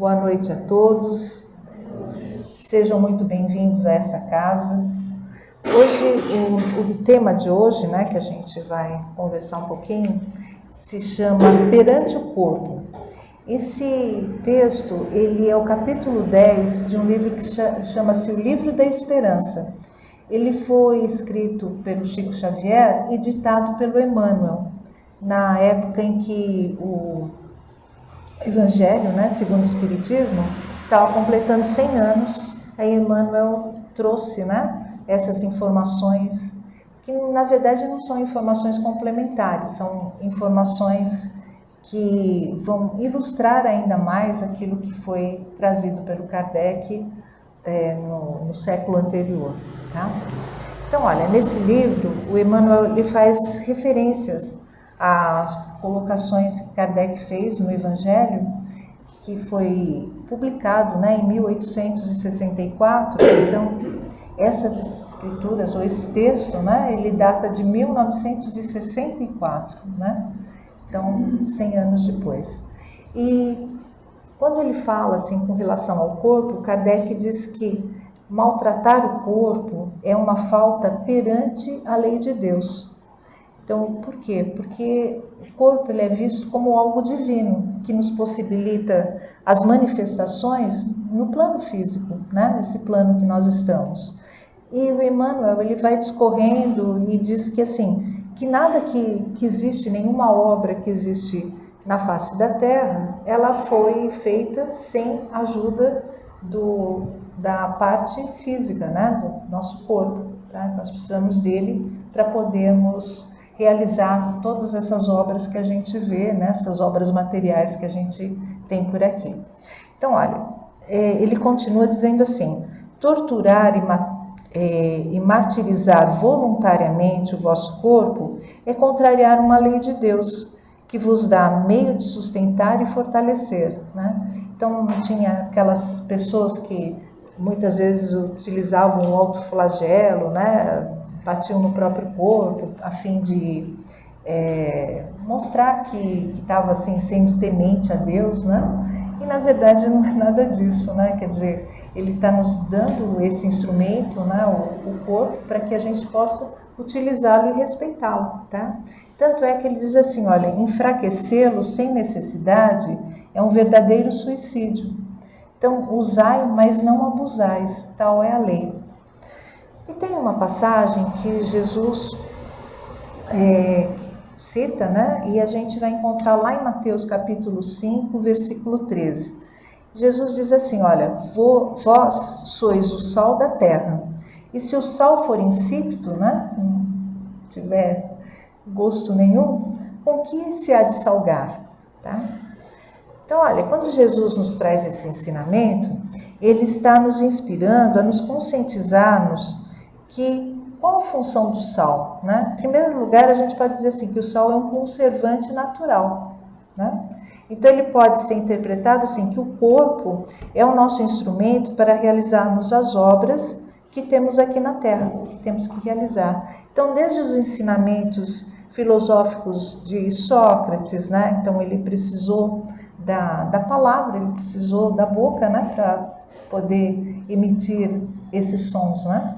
Boa noite a todos. Sejam muito bem-vindos a essa casa. Hoje, o tema de hoje, né, que a gente vai conversar um pouquinho, se chama Perante o Corpo. Esse texto, ele é o capítulo 10 de um livro que chama-se O Livro da Esperança. Ele foi escrito pelo Chico Xavier e ditado pelo Emmanuel, na época em que o Evangelho, né, segundo o Espiritismo, estava completando 100 anos. Aí Emmanuel trouxe, né, essas informações, que na verdade não são informações complementares, são informações que vão ilustrar ainda mais aquilo que foi trazido pelo Kardec no século anterior. Tá? Então, olha, nesse livro, o Emmanuel ele faz referências às colocações que Kardec fez no Evangelho, que foi publicado, né, em 1864. Então, essas escrituras, ou esse texto, né, ele data de 1964, né? Então, 100 anos depois. E quando ele fala assim com relação ao corpo, Kardec diz que maltratar o corpo é uma falta perante a lei de Deus. Então, por quê? Porque o corpo ele é visto como algo divino, que nos possibilita as manifestações no plano físico, né? Nesse plano que nós estamos. E o Emmanuel ele vai discorrendo e diz que assim, que nada que existe, nenhuma obra que existe na face da Terra, ela foi feita sem ajuda da parte física, né, do nosso corpo. Tá? Nós precisamos dele para podermos realizar todas essas obras que a gente vê, né, essas obras materiais que a gente tem por aqui. Então, olha, ele continua dizendo assim: torturar e martirizar voluntariamente o vosso corpo é contrariar uma lei de Deus, que vos dá meio de sustentar e fortalecer, né? Então, tinha aquelas pessoas que muitas vezes utilizavam o autoflagelo, né? Batiam no próprio corpo, a fim de mostrar que estava assim, sendo temente a Deus, né? E na verdade não é nada disso, né? Quer dizer, ele está nos dando esse instrumento, né? O corpo, para que a gente possa utilizá-lo e respeitá-lo, tá? Tanto é que ele diz assim, olha, enfraquecê-lo sem necessidade é um verdadeiro suicídio. Então, usai, mas não abusais, tal é a lei. E tem uma passagem que Jesus cita, né? E a gente vai encontrar lá em Mateus capítulo 5, versículo 13. Jesus diz assim, olha, vós sois o sal da terra, e se o sal for insípido, né? Não tiver gosto nenhum, com que se há de salgar? Tá? Então, olha, quando Jesus nos traz esse ensinamento, ele está nos inspirando a nos conscientizarmos que qual a função do sal, né? Em primeiro lugar, a gente pode dizer assim que o sal é um conservante natural, né? Então, ele pode ser interpretado assim que o corpo é o nosso instrumento para realizarmos as obras que temos aqui na Terra, que temos que realizar. Então, desde os ensinamentos filosóficos de Sócrates, né? Então, ele precisou da palavra, ele precisou da boca, né? Para poder emitir esses sons, né?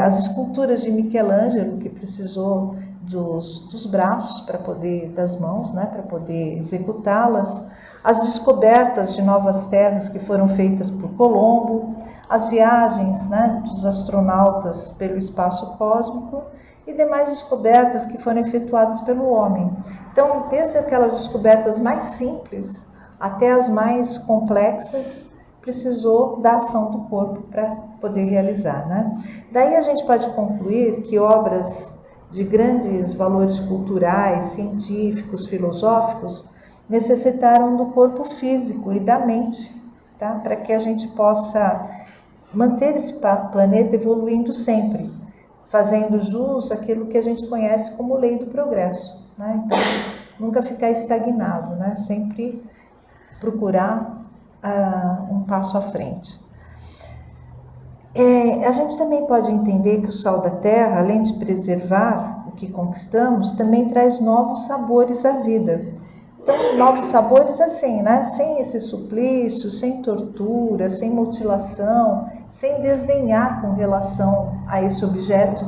As esculturas de Michelangelo, que precisou dos braços para poder, das mãos, né, para poder executá-las, as descobertas de novas terras que foram feitas por Colombo, as viagens, né, dos astronautas pelo espaço cósmico e demais descobertas que foram efetuadas pelo homem. Então, desde aquelas descobertas mais simples até as mais complexas, precisou da ação do corpo para poder realizar, né? Daí a gente pode concluir que obras de grandes valores culturais, científicos, filosóficos, necessitaram do corpo físico e da mente, tá? Para que a gente possa manter esse planeta evoluindo sempre, fazendo jus àquilo que a gente conhece como lei do progresso, né? Então, nunca ficar estagnado, né? Sempre procurar um passo à frente. A gente também pode entender que o sal da terra, além de preservar o que conquistamos, também traz novos sabores à vida. Então, novos sabores assim, né? Sem esse suplício, sem tortura, sem mutilação, sem desdenhar com relação a esse objeto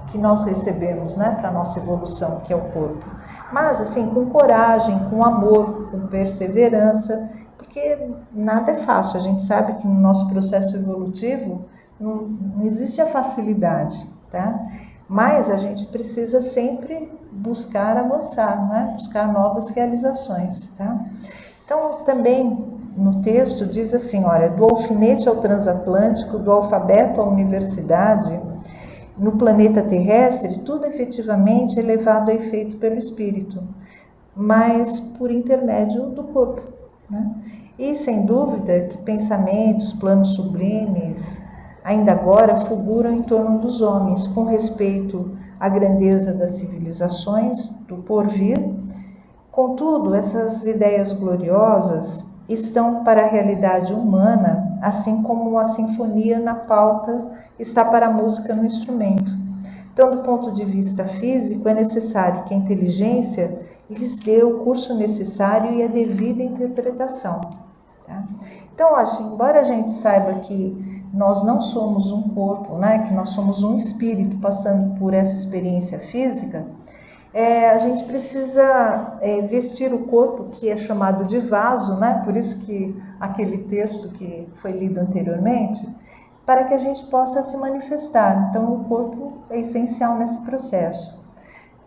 que nós recebemos, né, para a nossa evolução, que é o corpo. Mas, assim, com coragem, com amor, com perseverança, porque nada é fácil. A gente sabe que no nosso processo evolutivo não existe a facilidade, tá? Mas a gente precisa sempre buscar avançar, né? Buscar novas realizações, tá? Então, também no texto diz assim, olha, do alfinete ao transatlântico, do alfabeto à universidade, no planeta terrestre, tudo efetivamente é levado a efeito pelo espírito, mas por intermédio do corpo, né? E sem dúvida que pensamentos, planos sublimes, ainda agora fulguram em torno dos homens, com respeito à grandeza das civilizações, do porvir. Contudo, essas ideias gloriosas estão para a realidade humana, assim como a sinfonia na pauta está para a música no instrumento. Então, do ponto de vista físico, é necessário que a inteligência lhes dê o curso necessário e a devida interpretação. Tá? Então, embora a gente saiba que nós não somos um corpo, né, que nós somos um espírito passando por essa experiência física, a gente precisa vestir o corpo, que é chamado de vaso, né? Por isso que aquele texto que foi lido anteriormente, para que a gente possa se manifestar. Então, o corpo é essencial nesse processo.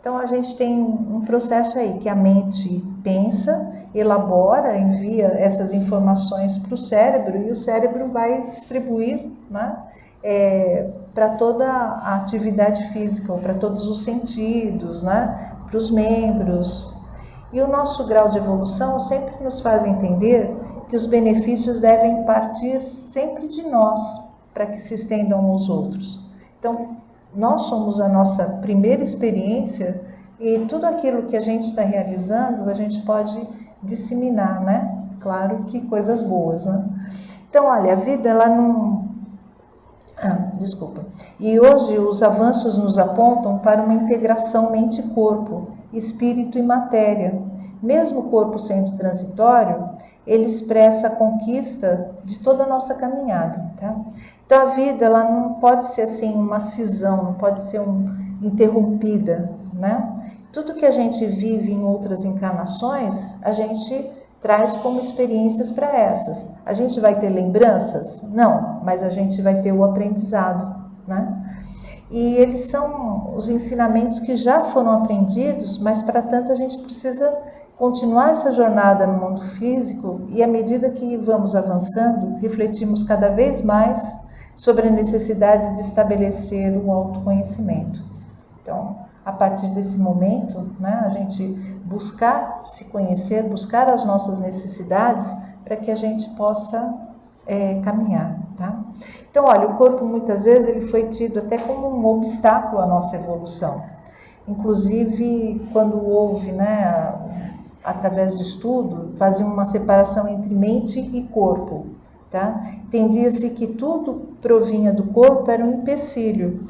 Então, a gente tem um processo aí que a mente pensa, elabora, envia essas informações para o cérebro e o cérebro vai distribuir, né, para toda a atividade física, ou para todos os sentidos, né, para os membros. E o nosso grau de evolução sempre nos faz entender que os benefícios devem partir sempre de nós, para que se estendam aos outros. Então, nós somos a nossa primeira experiência e tudo aquilo que a gente está realizando, a gente pode disseminar, né? Claro que coisas boas, né? Então, olha, a vida, ela não... E hoje os avanços nos apontam para uma integração mente-corpo, espírito e matéria. Mesmo o corpo sendo transitório, ele expressa a conquista de toda a nossa caminhada, tá? Então a vida, ela não pode ser assim uma cisão, não pode ser interrompida, né? Tudo que a gente vive em outras encarnações, a gente traz como experiências para essas. A gente vai ter lembranças? Não, mas a gente vai ter o aprendizado, né? E eles são os ensinamentos que já foram aprendidos, mas para tanto a gente precisa continuar essa jornada no mundo físico e à medida que vamos avançando, refletimos cada vez mais sobre a necessidade de estabelecer o autoconhecimento. Então, a partir desse momento, né, a gente buscar se conhecer, buscar as nossas necessidades para que a gente possa caminhar, tá? Então, olha, o corpo muitas vezes ele foi tido até como um obstáculo à nossa evolução. Inclusive, quando houve, né, através de estudo, fazia uma separação entre mente e corpo, tá? Entendia-se que tudo provinha do corpo, era um empecilho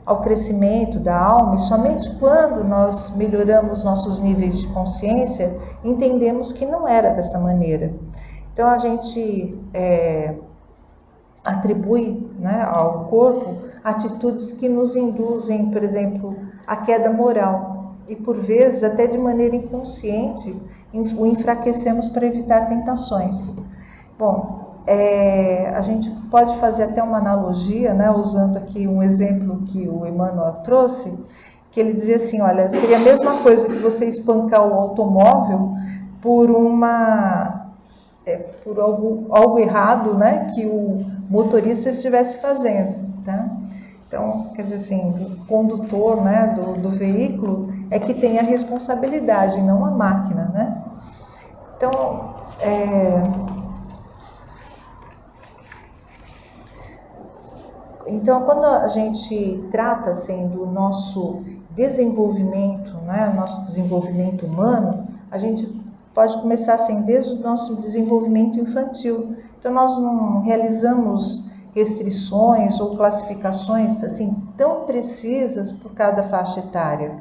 ao crescimento da alma, e somente quando nós melhoramos nossos níveis de consciência, entendemos que não era dessa maneira. Então, a gente atribui, né, ao corpo atitudes que nos induzem, por exemplo, à queda moral, e por vezes, até de maneira inconsciente, o enfraquecemos para evitar tentações. Bom, a gente pode fazer até uma analogia, né, usando aqui um exemplo que o Emmanuel trouxe, que ele dizia assim, olha, seria a mesma coisa que você espancar o automóvel por algo errado, né, que o motorista estivesse fazendo, tá? Então, quer dizer assim, o condutor, né, do veículo é que tem a responsabilidade, não a máquina, né? Então, quando a gente trata assim, do nosso desenvolvimento, né, nosso desenvolvimento humano, a gente pode começar assim, desde o nosso desenvolvimento infantil. Então, nós não realizamos restrições ou classificações assim tão precisas por cada faixa etária.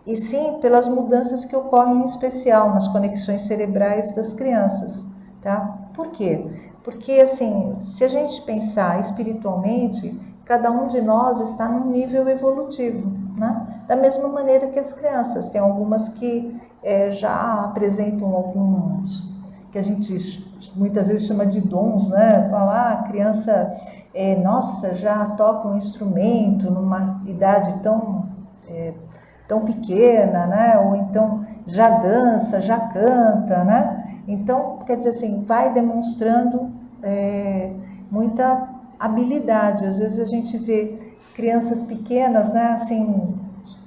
e sim pelas mudanças que ocorrem em especial nas conexões cerebrais das crianças, tá? Por quê? Porque, assim, se a gente pensar espiritualmente, cada um de nós está num nível evolutivo, né? Da mesma maneira que as crianças, tem algumas que já apresentam alguns, que a gente muitas vezes chama de dons, né? Falar, a criança, nossa, já toca um instrumento numa idade tão pequena, né? Ou então já dança, já canta, né? Então, quer dizer assim, vai demonstrando muita habilidade. Às vezes a gente vê crianças pequenas, né? Assim,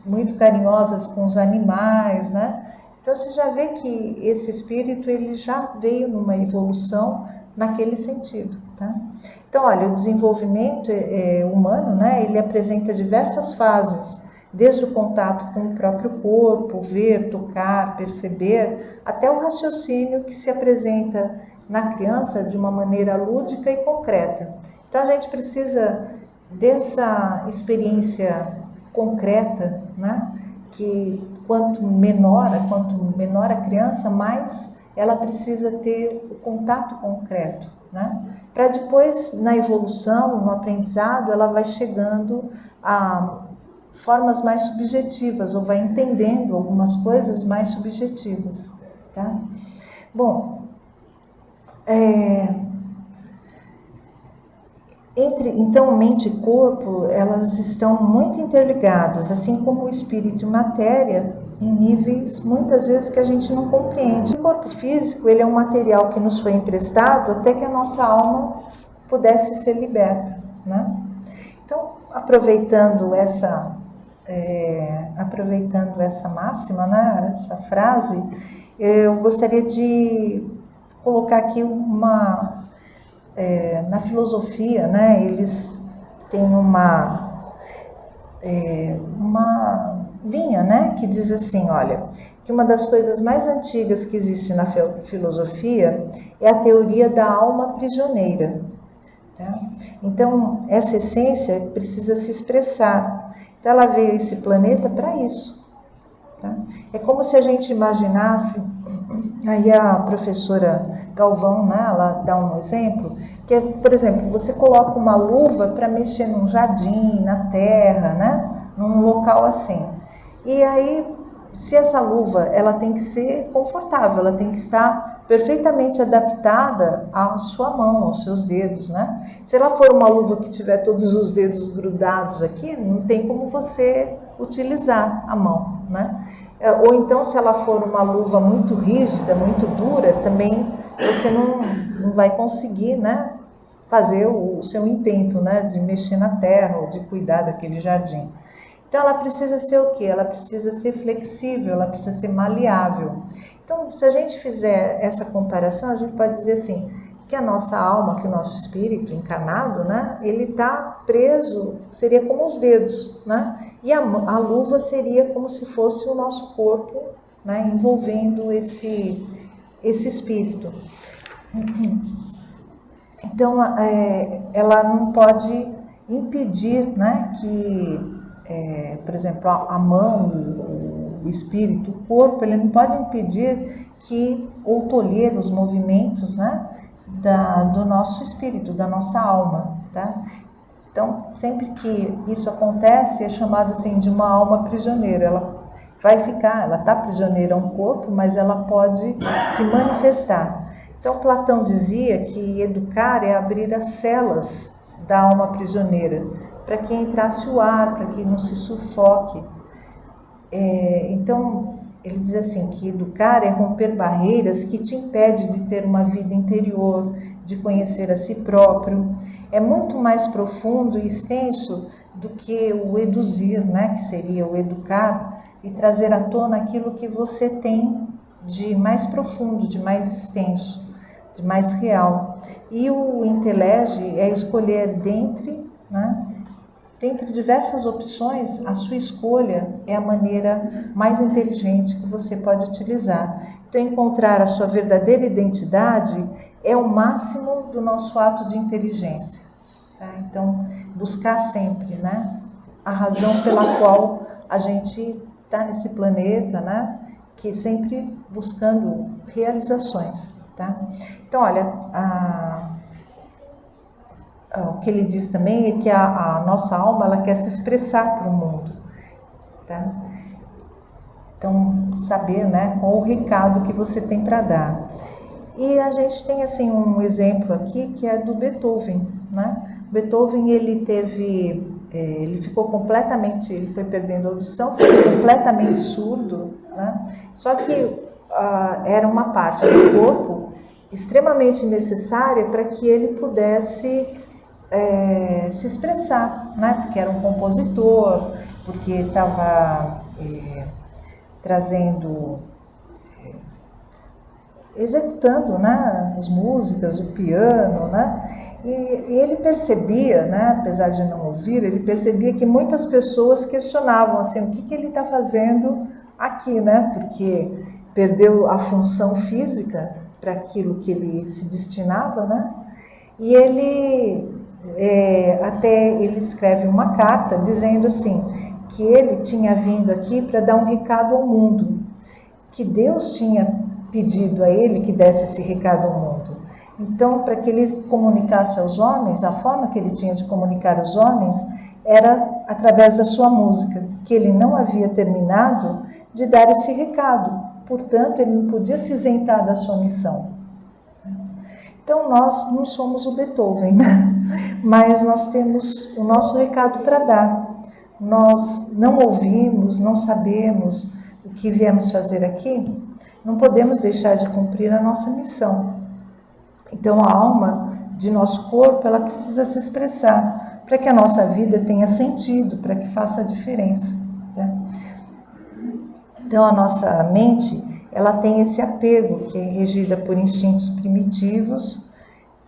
muito carinhosas com os animais, né? Então você já vê que esse espírito ele já veio numa evolução naquele sentido, tá? Então, olha, o desenvolvimento humano, né? Ele apresenta diversas fases, desde o contato com o próprio corpo, ver, tocar, perceber, até o raciocínio que se apresenta na criança de uma maneira lúdica e concreta. Então a gente precisa dessa experiência concreta, né? Que quanto menor a criança, mais ela precisa ter o contato concreto, né? Para depois, na evolução, no aprendizado, ela vai chegando a formas mais subjetivas, ou vai entendendo algumas coisas mais subjetivas, tá? Bom, então, mente e corpo, elas estão muito interligadas, assim como o espírito e matéria, em níveis, muitas vezes, que a gente não compreende. O corpo físico, ele é um material que nos foi emprestado até que a nossa alma pudesse ser liberta, né? Então, aproveitando essa máxima, né, essa frase, eu gostaria de colocar aqui na filosofia, né, eles têm uma linha, né, que diz assim, olha, que uma das coisas mais antigas que existe na filosofia é a teoria da alma prisioneira. Tá? Então, essa essência precisa se expressar. Então, ela veio a esse planeta para isso. Tá? É como se a gente imaginasse, aí a professora Galvão, né, ela dá um exemplo, que é, por exemplo, você coloca uma luva para mexer num jardim, na terra, né, num local assim. E aí, se essa luva, ela tem que ser confortável, ela tem que estar perfeitamente adaptada à sua mão, aos seus dedos, né? Se ela for uma luva que tiver todos os dedos grudados aqui, não tem como você utilizar a mão, né? Ou então, se ela for uma luva muito rígida, muito dura, também você não vai conseguir, né, fazer o seu intento, né, de mexer na terra ou de cuidar daquele jardim. Então, ela precisa ser o quê? Ela precisa ser flexível, ela precisa ser maleável. Então, se a gente fizer essa comparação, a gente pode dizer assim, que a nossa alma, que o nosso espírito encarnado, né, ele está preso, seria como os dedos, né? E a luva seria como se fosse o nosso corpo, né, envolvendo esse espírito. Então, ela não pode impedir, né, que... por exemplo, a mão, o espírito, o corpo, ele não pode impedir ou tolher os movimentos, né, do nosso espírito, da nossa alma, tá? Então, sempre que isso acontece, é chamado assim de uma alma prisioneira. Ela está prisioneira a um corpo, mas ela pode se manifestar. Então, Platão dizia que educar é abrir as celas da alma prisioneira, para que entrasse o ar, para que não se sufoque. Então, ele diz assim, que educar é romper barreiras que te impedem de ter uma vida interior, de conhecer a si próprio. É muito mais profundo e extenso do que o eduzir, né, que seria o educar, e trazer à tona aquilo que você tem de mais profundo, de mais extenso, de mais real. E o intelege é escolher dentre diversas opções, a sua escolha é a maneira mais inteligente que você pode utilizar. Então, encontrar a sua verdadeira identidade é o máximo do nosso ato de inteligência. Tá? Então, buscar sempre, né, a razão pela qual a gente está nesse planeta, né? Que sempre buscando realizações, tá? Então, olha, o que ele diz também é que a nossa alma, ela quer se expressar para o mundo, tá? Então, saber, né, qual o recado que você tem para dar. E a gente tem, assim, um exemplo aqui que é do Beethoven, né? Beethoven, ele ficou completamente, ele foi perdendo a audição, ficou completamente surdo, né? Só que era uma parte do corpo extremamente necessária para que ele pudesse se expressar, né? Porque era um compositor, porque estava executando, né, as músicas, o piano, né? E ele percebia, né, apesar de não ouvir, ele percebia que muitas pessoas questionavam assim, o que ele está fazendo aqui, né? Porque perdeu a função física para aquilo que ele se destinava, né? E ele ele escreve uma carta dizendo assim, que ele tinha vindo aqui para dar um recado ao mundo, que Deus tinha pedido a ele que desse esse recado ao mundo. Então, para que ele comunicasse aos homens, a forma que ele tinha de comunicar aos homens era através da sua música, que ele não havia terminado de dar esse recado. Portanto, ele não podia se isentar da sua missão. Então, nós não somos o Beethoven, né? Mas nós temos o nosso recado para dar. Nós não ouvimos, não sabemos o que viemos fazer aqui, não podemos deixar de cumprir a nossa missão. Então, a alma de nosso corpo, ela precisa se expressar para que a nossa vida tenha sentido, para que faça a diferença, tá? Então, a nossa mente, ela tem esse apego, que é regida por instintos primitivos,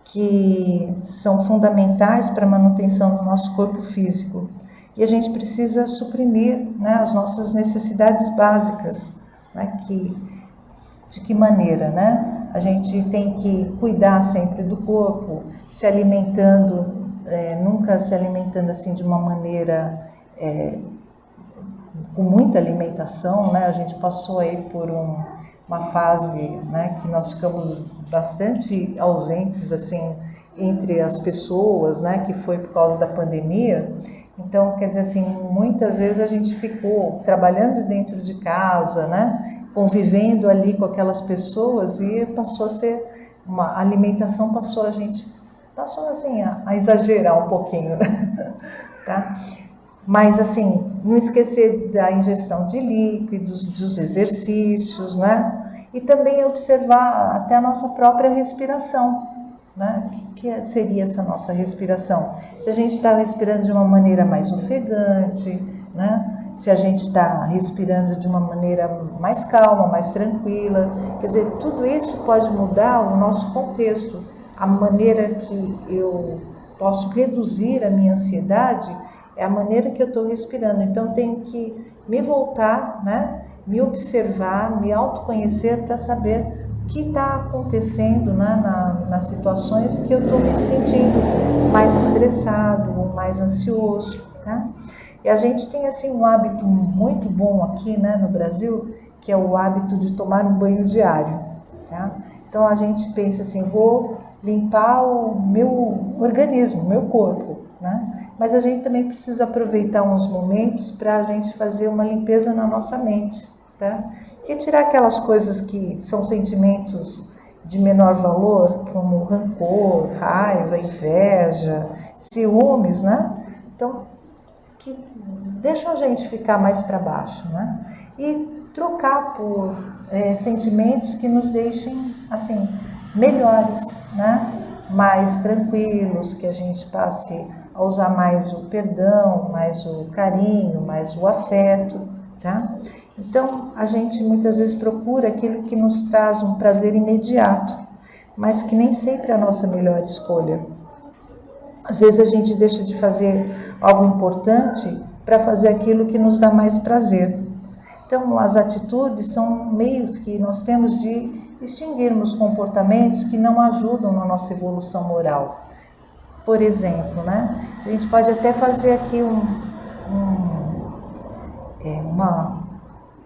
que são fundamentais para a manutenção do nosso corpo físico. E a gente precisa suprimir, né, as nossas necessidades básicas, né, de que maneira, né? A gente tem que cuidar sempre do corpo, se alimentando, nunca se alimentando assim de uma maneira com muita alimentação, né? A gente passou aí por uma fase, né, que nós ficamos bastante ausentes assim entre as pessoas, né, que foi por causa da pandemia. Então, quer dizer assim, muitas vezes a gente ficou trabalhando dentro de casa, né, convivendo ali com aquelas pessoas e passou a ser a alimentação passou assim a exagerar um pouquinho, né? Tá? Mas assim, não esquecer da ingestão de líquidos, dos exercícios, né? E também observar até a nossa própria respiração, né? O que seria essa nossa respiração? Se a gente está respirando de uma maneira mais ofegante, né? Se a gente está respirando de uma maneira mais calma, mais tranquila, quer dizer, tudo isso pode mudar o nosso contexto, a maneira que eu posso reduzir a minha ansiedade é a maneira que eu estou respirando. Então, eu tenho que me voltar, né? Me observar, me autoconhecer para saber o que está acontecendo, né? nas situações que eu estou me sentindo mais estressado ou mais ansioso, tá? E a gente tem assim um hábito muito bom aqui, né, no Brasil, que é o hábito de tomar um banho diário, tá? Então a gente pensa assim, vou limpar o meu organismo, o meu corpo, né? Mas a gente também precisa aproveitar uns momentos para a gente fazer uma limpeza na nossa mente, tá? E tirar aquelas coisas que são sentimentos de menor valor, como rancor, raiva, inveja, ciúmes, né? Então, que deixam a gente ficar mais para baixo, né? E trocar por sentimentos que nos deixem, assim, melhores, né? Mais tranquilos, que a gente passe a usar mais o perdão, mais o carinho, mais o afeto, tá? Então, a gente muitas vezes procura aquilo que nos traz um prazer imediato, mas que nem sempre é a nossa melhor escolha. Às vezes a gente deixa de fazer algo importante para fazer aquilo que nos dá mais prazer. Então, as atitudes são meios que nós temos de extinguirmos comportamentos que não ajudam na nossa evolução moral. Por exemplo, né? A gente pode até fazer aqui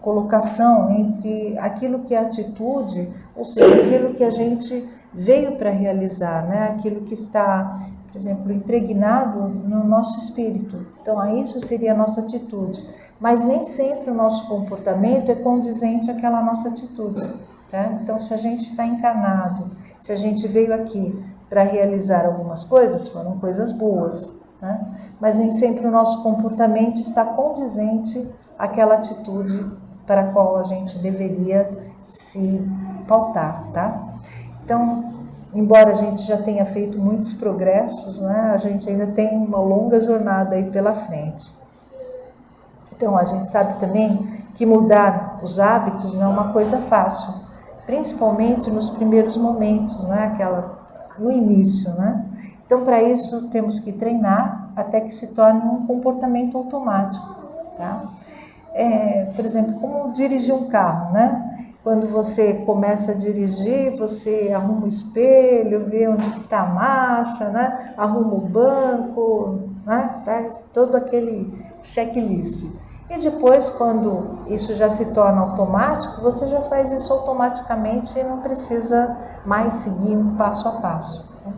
colocação entre aquilo que é atitude, ou seja, aquilo que a gente veio para realizar, né? Aquilo que está, por exemplo, impregnado no nosso espírito. Então, isso seria a nossa atitude. Mas nem sempre o nosso comportamento é condizente àquela nossa atitude. Tá? Então, se a gente está encarnado, se a gente veio aqui para realizar algumas coisas, foram coisas boas, né? Mas nem sempre o nosso comportamento está condizente àquela atitude para a qual a gente deveria se pautar, tá? Então, embora a gente já tenha feito muitos progressos, né, a gente ainda tem uma longa jornada aí pela frente. Então, a gente sabe também que mudar os hábitos não é uma coisa fácil, principalmente nos primeiros momentos, né, no início, né? Então, para isso, temos que treinar até que se torne um comportamento automático, tá? Por exemplo, como dirigir um carro, né? Quando você começa a dirigir, você arruma o espelho, vê onde está a marcha, né? Arruma o banco, né? Faz todo aquele checklist. E depois, quando isso já se torna automático, você já faz isso automaticamente e não precisa mais seguir um passo a passo. Tá?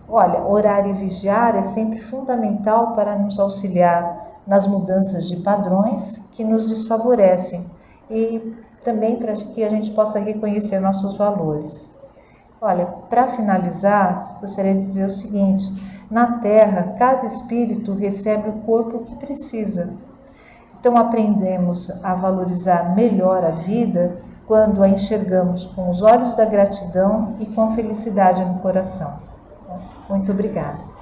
Olha, orar e vigiar é sempre fundamental para nos auxiliar nas mudanças de padrões que nos desfavorecem e também para que a gente possa reconhecer nossos valores. Olha, para finalizar, gostaria de dizer o seguinte: na Terra, cada espírito recebe o corpo que precisa. Então, aprendemos a valorizar melhor a vida quando a enxergamos com os olhos da gratidão e com a felicidade no coração. Muito obrigada.